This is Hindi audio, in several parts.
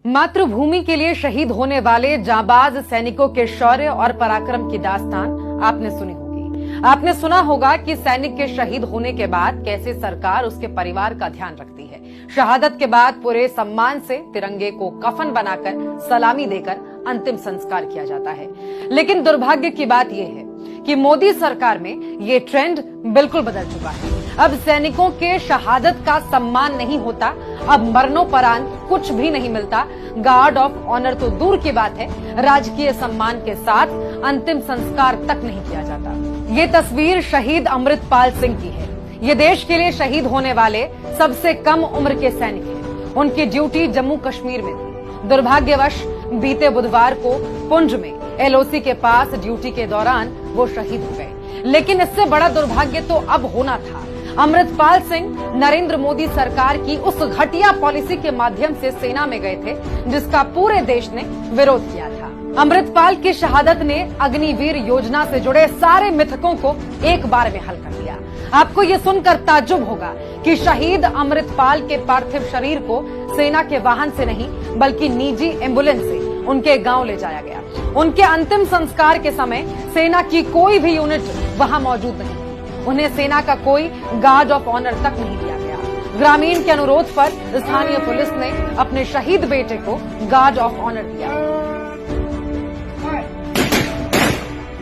मातृभूमि के लिए शहीद होने वाले जांबाज सैनिकों के शौर्य और पराक्रम की दास्तान आपने सुनी होगी। आपने सुना होगा कि सैनिक के शहीद होने के बाद कैसे सरकार उसके परिवार का ध्यान रखती है। शहादत के बाद पूरे सम्मान से तिरंगे को कफन बनाकर सलामी देकर अंतिम संस्कार किया जाता है। लेकिन दुर्भाग्य की बात यह है कि मोदी सरकार में ये ट्रेंड बिल्कुल बदल चुका है। अब सैनिकों के शहादत का सम्मान नहीं होता, अब मरणोपरांत कुछ भी नहीं मिलता। गार्ड ऑफ ऑनर तो दूर की बात है, राजकीय सम्मान के साथ अंतिम संस्कार तक नहीं किया जाता। ये तस्वीर शहीद अमृतपाल सिंह की है। ये देश के लिए शहीद होने वाले सबसे कम उम्र के सैनिक हैं। उनकी ड्यूटी जम्मू कश्मीर में थी। दुर्भाग्यवश बीते बुधवार को पुंछ में एलओसी के पास ड्यूटी के दौरान वो शहीद हो गए। लेकिन इससे बड़ा दुर्भाग्य तो अब होना था। अमृतपाल सिंह नरेंद्र मोदी सरकार की उस घटिया पॉलिसी के माध्यम से सेना में गए थे जिसका पूरे देश ने विरोध किया था। अमृतपाल की शहादत ने अग्निवीर योजना से जुड़े सारे मिथकों को एक बार में हल कर दिया। आपको ये सुनकर ताज्जुब होगा कि शहीद अमृतपाल के पार्थिव शरीर को सेना के वाहन से नहीं बल्कि निजी एम्बुलेंस से उनके गांव ले जाया गया। उनके अंतिम संस्कार के समय सेना की कोई भी यूनिट वहां मौजूद नहीं थी। उन्हें सेना का कोई गार्ड ऑफ ऑनर तक नहीं दिया गया। ग्रामीण के अनुरोध पर स्थानीय पुलिस ने अपने शहीद बेटे को गार्ड ऑफ ऑनर दिया।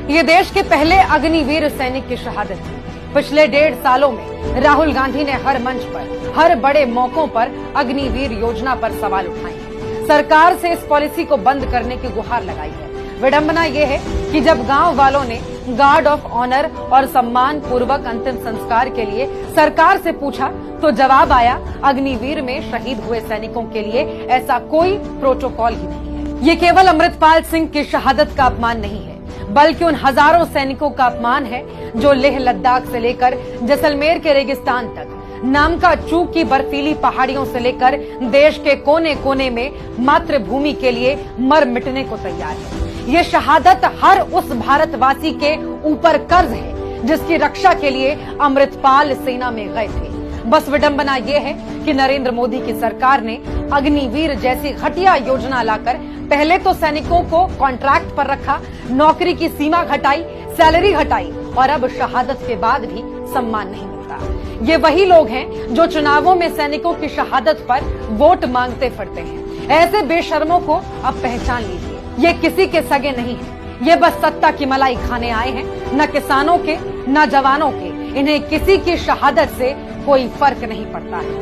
ये देश के पहले अग्निवीर सैनिक की शहादत थी। पिछले 1.5 सालों में राहुल गांधी ने हर मंच पर, हर बड़े मौकों पर अग्निवीर योजना पर सवाल उठाए हैं। सरकार से इस पॉलिसी को बंद करने की गुहार लगाई है। विडंबना यह है कि जब गांव वालों ने गार्ड ऑफ ऑनर और सम्मान पूर्वक अंतिम संस्कार के लिए सरकार से पूछा तो जवाब आया, अग्निवीर में शहीद हुए सैनिकों के लिए ऐसा कोई प्रोटोकॉल ही नहीं है। ये केवल अमृतपाल सिंह की शहादत का अपमान नहीं है बल्कि उन हजारों सैनिकों का अपमान है जो लेह लद्दाख से लेकर जैसलमेर के रेगिस्तान तक, नामका चूक की बर्फीली पहाड़ियों से लेकर देश के कोने कोने में मातृभूमि के लिए मर मिटने को तैयार है। ये शहादत हर उस भारतवासी के ऊपर कर्ज है जिसकी रक्षा के लिए अमृतपाल सेना में गए थे। बस विडंबना यह है कि नरेंद्र मोदी की सरकार ने अग्निवीर जैसी घटिया योजना लाकर पहले तो सैनिकों को कॉन्ट्रैक्ट पर रखा, नौकरी की सीमा घटाई, सैलरी घटाई और अब शहादत के बाद भी सम्मान नहीं मिलता। ये वही लोग हैं जो चुनावों में सैनिकों की शहादत पर वोट मांगते फिरते हैं। ऐसे बेशर्मों को अब पहचान लीजिए, ये किसी के सगे नहीं है। ये बस सत्ता की मलाई खाने आए हैं, न किसानों के न जवानों के। इन्हें किसी की शहादत से कोई फर्क नहीं पड़ता है।